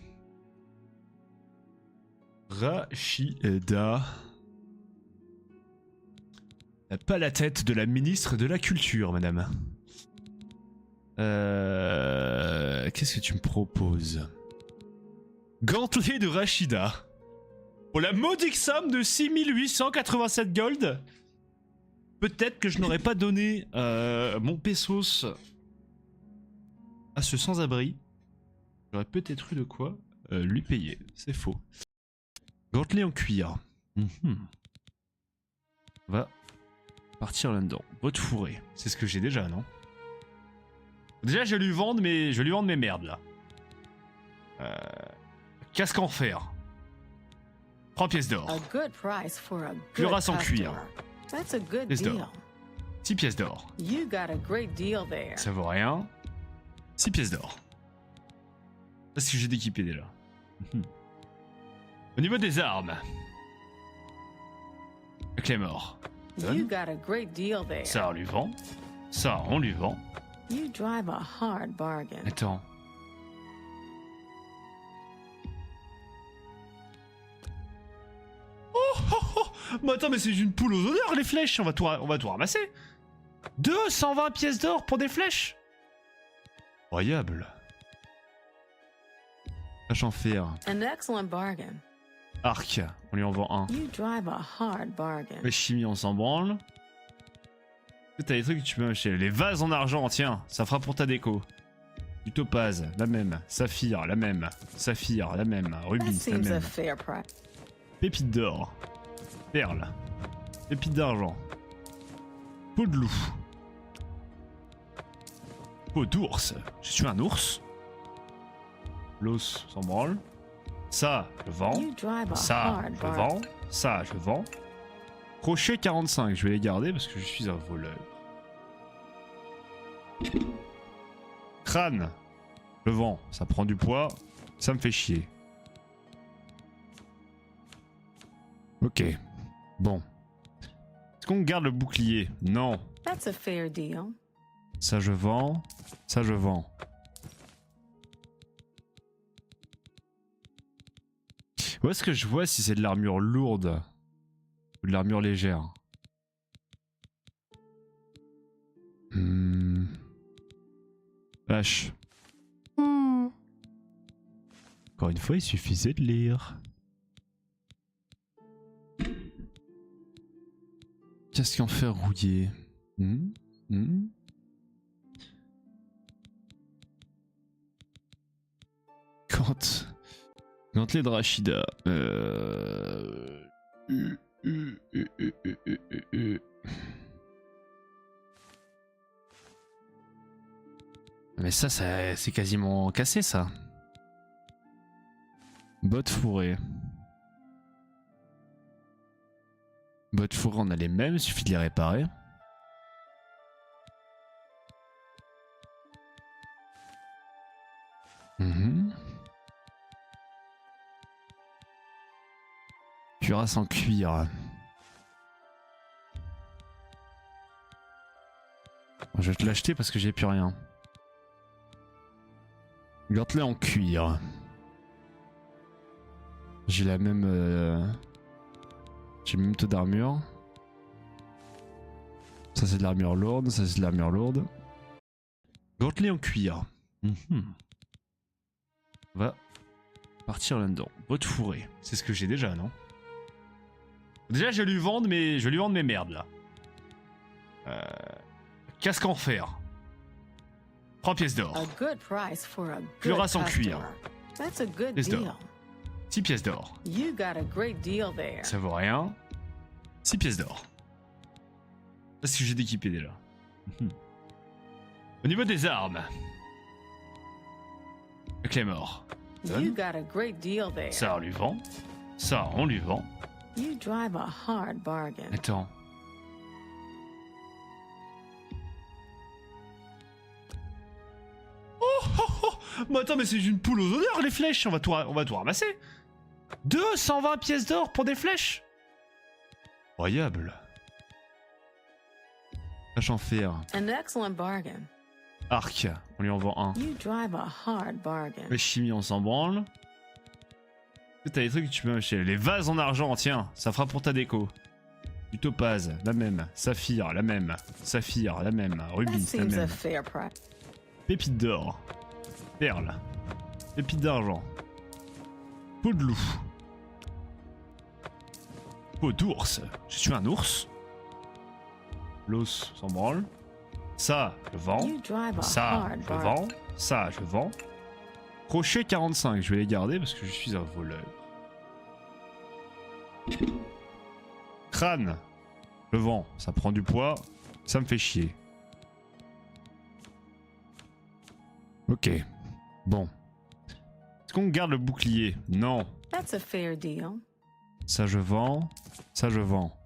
Pas la tête de la ministre de la Culture, madame. Qu'est-ce que tu me proposes? Gantelet de Rachida. Pour la modique somme de 6887 gold. Peut-être que je n'aurais pas donné mon pesos à ce sans-abri. J'aurais peut-être eu de quoi lui payer. C'est faux. Gantelet en cuir. On va partir là-dedans. Botte fourrée. C'est ce que j'ai déjà, non? Déjà, je vais lui vendre mes merdes, là. Casque en fer. 3 pièces d'or. A good price for a good Cuirasse en cuir. customer. That's a good Pièces d'or. deal. 6 pièces d'or. You got a great deal there. Ça vaut rien. 6 pièces d'or. C'est ce que j'ai d'équiper déjà. Au niveau des armes. La Claymore. You got a great deal there. Ça, on lui vend. Ça, on lui vend. You drive a hard bargain. Attends. Mais attends, mais c'est une poule aux odeurs, les flèches. On va tout ramasser. 220 pièces d'or pour des flèches. Incroyable. Vache en fer. An excellent bargain. Arc, on lui en vend un. You drive a hard bargain. La chimie, on s'en branle. T'as des trucs que tu peux acheter. Les vases en argent, tiens, ça fera pour ta déco. Du topaz, la même. Saphir, la même. Saphir, la même. That Rubis, la seems a même. fair price. Pépite d'or. Perle. Pépite d'argent. Peau de loup. Peau d'ours. Je suis un ours. L'os s'en branle. Ça, je vends. You drive a Ça, hard je bargain. vends. Ça, je vends. Crochet 45, je vais les garder parce que je suis un voleur. Crâne, je vends. Ça prend du poids, ça me fait chier. Ok, bon. Est-ce qu'on garde le bouclier? Non. That's a fair deal. Ça je vends. Ça je vends. Où est-ce que je vois si c'est de l'armure lourde ou de l'armure légère? H. Encore une fois, il suffisait de lire. Casque en fer rouillé. Gantelet de Rachida. Mais ça c'est quasiment cassé ça. Bottes fourrées. Bottes fourrées, on a les mêmes, il suffit de les réparer. Cuirasse en cuir. Je vais te l'acheter parce que j'ai plus rien. Gantelet en cuir. J'ai la même... J'ai le même taux d'armure. Ça c'est de l'armure lourde, ça c'est de l'armure lourde. Gantelet en cuir. On va partir là-dedans. Bottes fourrées. C'est ce que j'ai déjà, non? Déjà, je vais lui vendre mes merdes là. Casque en fer. 3 pièces d'or. A good price for a good Cuirasse en cuir. customer. That's a good Pièce d'or. deal. 6 pièces d'or. You got a great deal there. Ça vaut rien. 6 pièces d'or. C'est ce que j'ai d'équipé déjà. Au niveau des armes. Le Claymore. You got a great deal there. Ça, on lui vend. Ça, on lui vend. You drive a hard bargain. Attends. Mais attends, mais c'est une poule aux odeurs les flèches, on va tout ramasser. 220 pièces d'or pour des flèches. Incroyable. Flèche en fer. An excellent bargain. Arc, on lui en vend un. You drive a hard bargain. La chimie, on s'en branle. T'as des trucs que tu peux acheter. Les vases en argent, tiens, ça fera pour ta déco. Du topaz, la même. Saphir, la même. Saphir, la même. That Rubis, la seems a même. fair price. Pépite d'or. Perle. Pépite d'argent. Peau de loup. Peau d'ours. Je suis un ours. L'os s'en branle. Ça, je vends. You drive a Ça, hard je bargain. vends. Ça, je vends. Crochet 45, je vais les garder parce que je suis un voleur. Crâne. Je vends. Ça prend du poids. Ça me fait chier. Ok. Bon. Est-ce qu'on garde le bouclier? Non. That's a fair deal. Ça je vends. Ça je vends.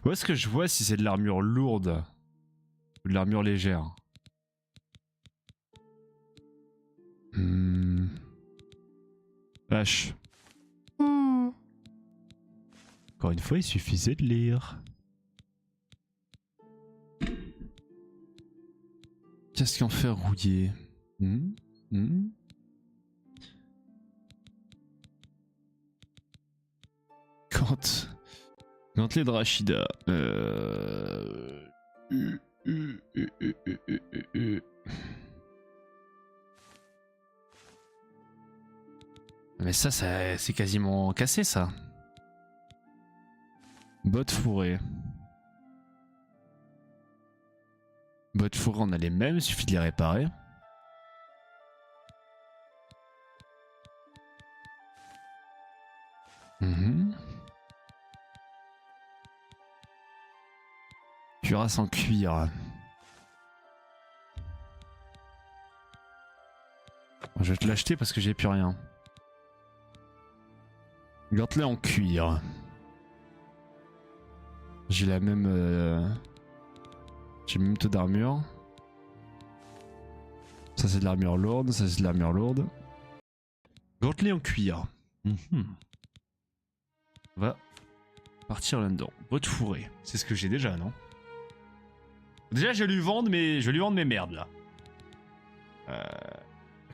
Où est-ce que je vois si c'est de l'armure lourde ou de l'armure légère? H. Encore une fois, il suffisait de lire. Casque en fer rouillé. Gantelet de Rachida. Mais ça c'est quasiment cassé ça. Bottes fourrées. Bottes fourrées, on a les mêmes, il suffit de les réparer. Cuirasse en cuir. Je vais te l'acheter parce que j'ai plus rien. Gantelet en cuir. J'ai la même... J'ai le même taux d'armure. Ça c'est de l'armure lourde, ça c'est de l'armure lourde. Gantelet en cuir. On va partir là-dedans. Bottes fourrées. C'est ce que j'ai déjà, non? Déjà je vais lui vendre mes merdes là.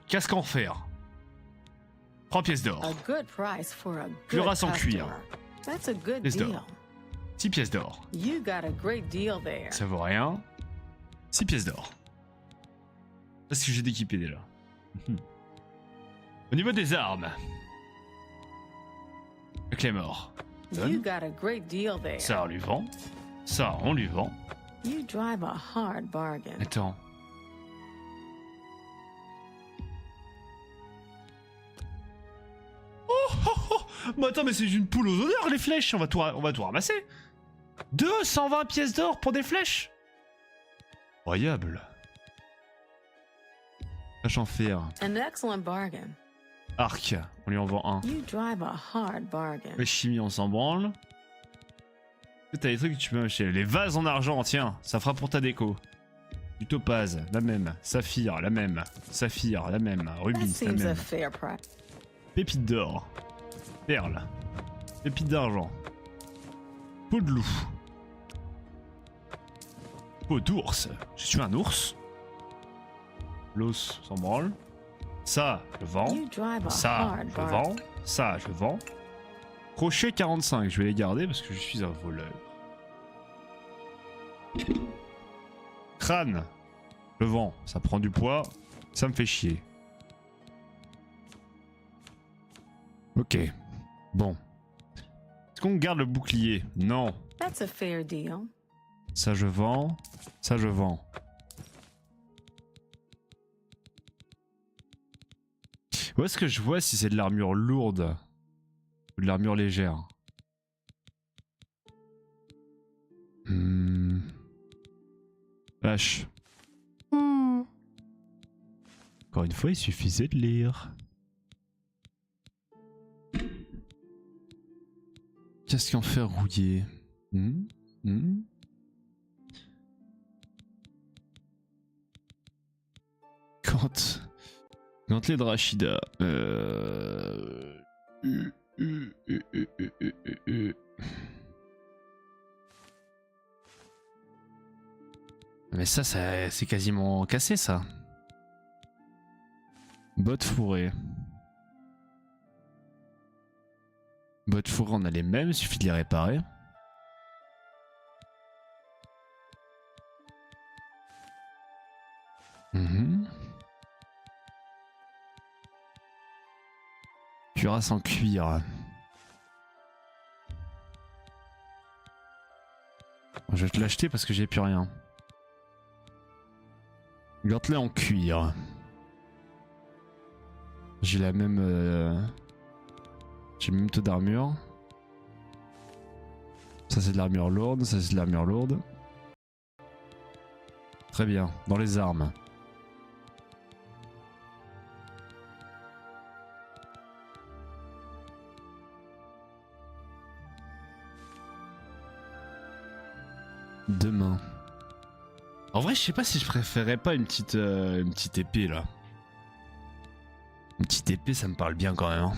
Casque en fer. 3 pièces d'or. A good price for a good Cuirasse en cuir. customer. That's a good Pièces deal. d'or. 6 pièces d'or. You got a great deal there. Ça vaut rien. 6 pièces d'or. C'est ce que j'ai d'équiper déjà. Au niveau des armes. Le Claymore. You got a great deal there. Ça on lui vend. Ça on lui vend. You drive a hard bargain. Attends. Mais attends, mais c'est une poule aux odeurs les flèches, on va tout ramasser. 220 pièces d'or pour des flèches. Incroyable. Flèche en fer. An excellent bargain. Arc, on lui en vend un. You drive a hard bargain. Les chimies, on s'en branle. T'as des trucs que tu peux acheter. Les vases en argent, tiens, ça fera pour ta déco. Du topaz, la même. Saphir, la même. Saphir, la même. That Rubis, la seems a même. fair price. Pépite d'or. Perle. Pépite d'argent. Peau de loup. Peau d'ours. Je suis un ours. L'os s'en branle. Ça, je vends. You drive a Ça, hard je bargain. vends. Ça, je vends. Crochet 45, je vais les garder parce que je suis un voleur. Crâne. Je vends. Ça prend du poids. Ça me fait chier. Ok. Bon. Est-ce qu'on garde le bouclier? Non. That's a fair deal. Ça je vends. Ça je vends. Où est-ce que je vois si c'est de l'armure lourde ou de l'armure légère? H. Encore une fois, il suffisait de lire. Casque en fer rouillé. Gantelet de Rachida. Mais ça c'est quasiment cassé ça. Bottes fourrées. Bottes fourrées, on a les mêmes, il suffit de les réparer. Cuirasse en cuir. Je vais te l'acheter parce que j'ai plus rien. Gantelet en cuir. J'ai la même... J'ai le même taux d'armure. Ça c'est de l'armure lourde, ça c'est de l'armure lourde. Très bien, dans les armes. Demain. En vrai, je sais pas si je préférais pas une petite épée là. Une petite épée, ça me parle bien quand même. Hein.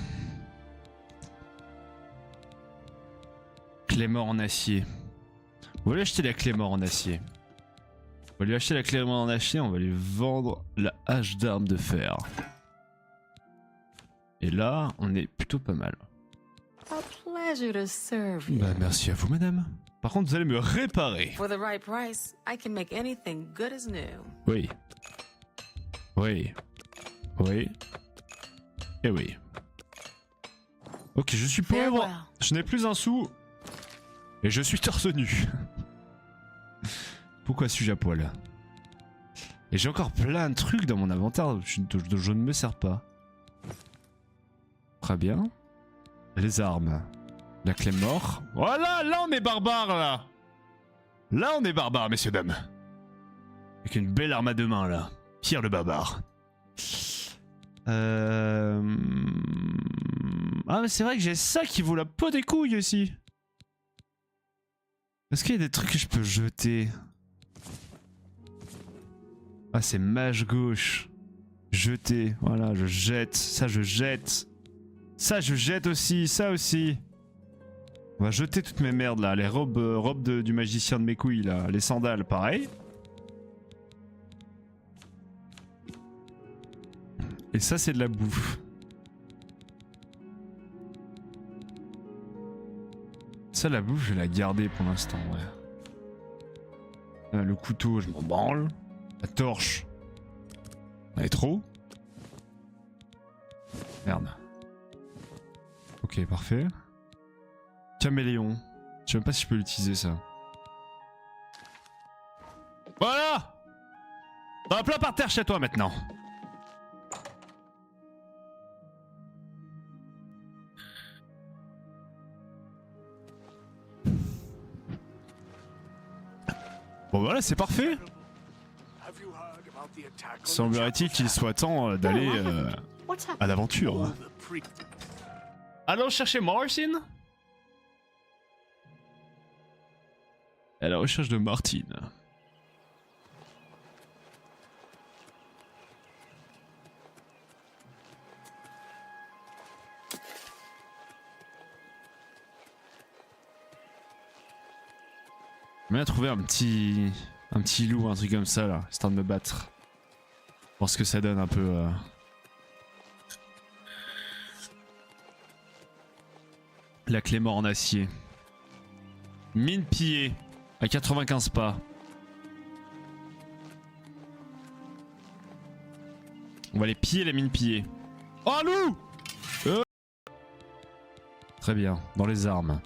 Claymore en acier. On va lui acheter la Claymore en acier. On va lui acheter la Claymore en acier, on va lui vendre la hache d'armes de fer. Et là, on est plutôt pas mal. A pleasure to serve you. Bah merci à vous madame. Par contre, vous allez me réparer. For the right price, I can make anything good as new. Oui. Oui. Oui. Et oui. Ok, je suis pauvre. Farewell. Je n'ai plus un sou. Et je suis torse nu. Pourquoi suis-je à poil? Et j'ai encore plein de trucs dans mon inventaire dont je ne me sers pas. Très bien. Les armes. La clé mort. Voilà, là on est barbare là. Là on est barbare, messieurs dames. Avec une belle arme à deux mains là. Pierre le barbare. Ah mais c'est vrai que j'ai ça qui vaut la peau des couilles aussi. Est-ce qu'il y a des trucs que je peux jeter? Ah c'est mage gauche. Jeter, voilà je jette. Ça je jette. Ça je jette aussi, ça aussi. On va jeter toutes mes merdes là. Les robes du magicien de mes couilles là. Les sandales pareil. Et ça c'est de la bouffe. Ça la bouffe je vais la garder pour l'instant ouais. Le couteau je m'en branle. La torche. Elle est trop. Merde. Ok parfait. Caméléon. Je sais même pas si je peux l'utiliser ça. Voilà. T'as un plat par terre chez toi maintenant. Bon voilà c'est parfait. Have you heard about the attack on the Semblerait-il qu'il soit temps d'aller What's à happened? l'aventure. chapel? The pre- Allons chercher Martin. À la recherche de Martine. J'aimerais bien trouver un petit loup, un truc comme ça là, histoire de me battre. Voir ce que ça donne un peu. La clé mort en acier. Mine pillée à 95 pas. On va les piller les mines pillées. Oh un loup Très bien, dans les armes.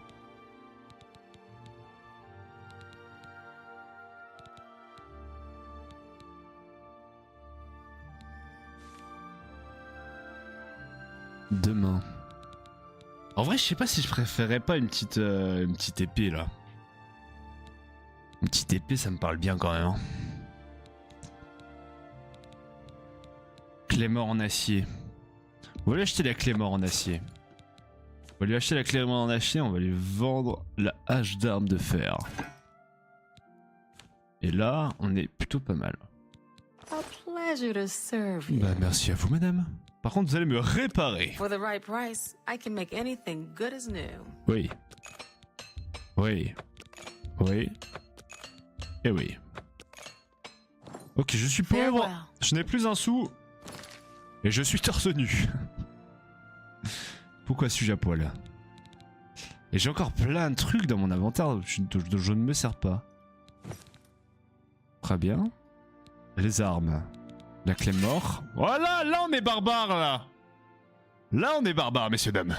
Demain. En vrai, je sais pas si je préférerais pas une petite épée là. Une petite épée, ça me parle bien quand même. Hein. Clé mort en acier. On va lui acheter la clé mort en acier. On va lui acheter la clé mort en acier, on va lui vendre la hache d'armes de fer. Et là, on est plutôt pas mal. A pleasure to serve you. Bah merci à vous madame. Par contre, vous allez me réparer. For the right price, I can make anything good as new. Oui. Oui. Oui. Et oui. Ok, je suis pauvre. Farewell. Je n'ai plus un sou. Et je suis torse nu. Pourquoi suis-je à poil? Et j'ai encore plein de trucs dans mon inventaire dont je ne me sers pas. Très bien. Les armes. La clé mort. Voilà, là on est barbare là. Là on est barbare, messieurs dames.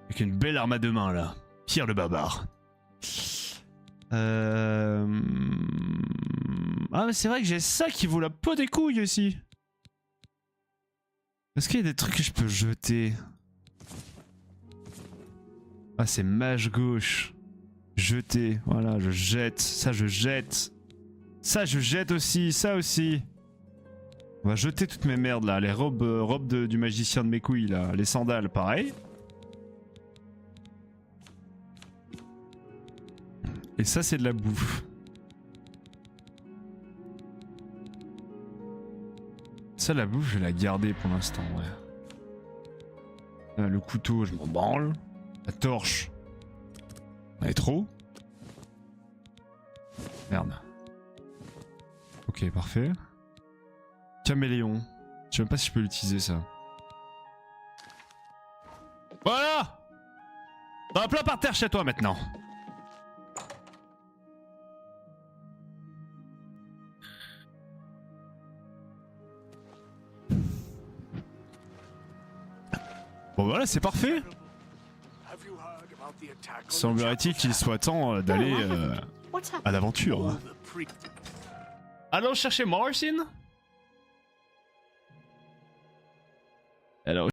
Avec une belle arme à deux mains là. Pierre le barbare. Ah mais c'est vrai que j'ai ça qui vaut la peau des couilles aussi. Est-ce qu'il y a des trucs que je peux jeter? Ah c'est mage gauche. Jeter, voilà je jette. Ça je jette. Ça je jette aussi, ça aussi. On va jeter toutes mes merdes là. Les robes du magicien de mes couilles là. Les sandales pareil. Et ça c'est de la bouffe. Ça la bouffe je vais la garder pour l'instant ouais. Le couteau je m'en branle. La torche. Elle est trop. Merde. Ok parfait. Caméléon. Je sais même pas si je peux l'utiliser ça. Voilà. T'as un plat par terre chez toi maintenant. Bon voilà c'est parfait. about the attack on the Semblerait-il qu'il soit temps d'aller What's happened? à l'aventure. chapel. The pre- Allons chercher Marcin. Alors